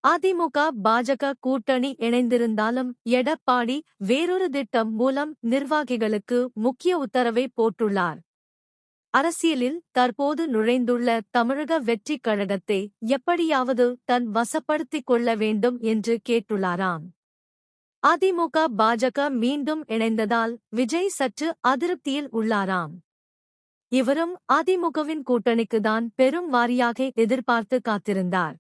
அதிமுக பாஜக கூட்டணி இணைந்திருந்தாலும் எடப்பாடி வேறொரு திட்டம் மூலம் நிர்வாகிகளுக்கு முக்கிய உத்தரவை போட்டுள்ளார். அரசியலில் தற்போது நுழைந்துள்ள தமிழக வெற்றிக் கழகத்தை எப்படியாவது தன் வசப்படுத்திக் கொள்ள வேண்டும் என்று கேட்டுள்ளாராம். அதிமுக பாஜக மீண்டும் இணைந்ததால் விஜய் சற்று அதிருப்தியில் உள்ளாராம். இவரும் அதிமுகவின் கூட்டணிக்குதான் பெரும் வாரியாக எதிர்பார்த்து காத்திருந்தார்.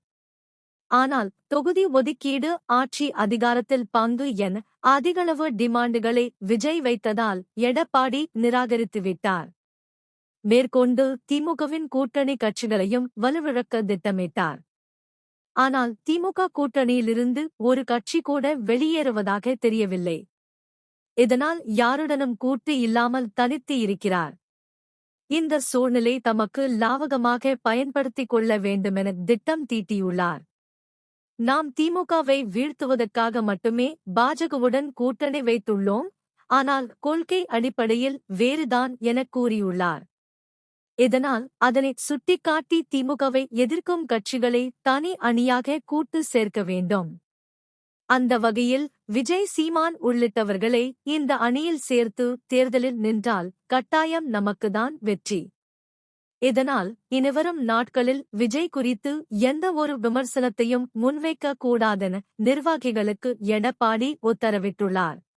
ஆனால் தொகுதி ஒதுக்கீடு, ஆட்சி அதிகாரத்தில் பங்கு என அதிகளவு டிமாண்டுகளை விஜய் வைத்ததால் எடப்பாடி நிராகரித்துவிட்டார். மேற்கொண்டு திமுகவின் கூட்டணி கட்சிகளையும் வலுவிழக்க திட்டமிட்டார். ஆனால் திமுக கூட்டணியிலிருந்து ஒரு கட்சி கூட வெளியேறுவதாக தெரியவில்லை. இதனால் யாருடனும் கூட்டு இல்லாமல் தனித்து இருக்கிறார். இந்த சூழ்நிலை தமக்கு லாவகமாக பயன்படுத்திக் கொள்ள வேண்டுமென திட்டம் தீட்டியுள்ளார். நாம் திமுகவை வீழ்த்துவதற்காக மட்டுமே பாஜகவுடன் கூட்டணி வைத்துள்ளோம், ஆனால் கொள்கை அடிப்படையில் வேறுதான் எனக் கூறியுள்ளார். இதனால் அதனை சுட்டிக்காட்டி திமுகவை எதிர்க்கும் கட்சிகளை தனி அணியாக கூட்டு சேர்க்க வேண்டும். அந்த வகையில் விஜய், சீமான் உள்ளிட்டவர்களை இந்த அணியில் சேர்த்து தேர்தலில் நின்றால் கட்டாயம் நமக்குதான் வெற்றி. இதனால் இனிவரும் நாட்களில் விஜய் குறித்து எந்த ஒரு விமர்சனத்தையும் முன்வைக்க கூடாதென நிர்வாகிகளுக்கு எடப்பாடி உத்தரவிட்டுள்ளார்.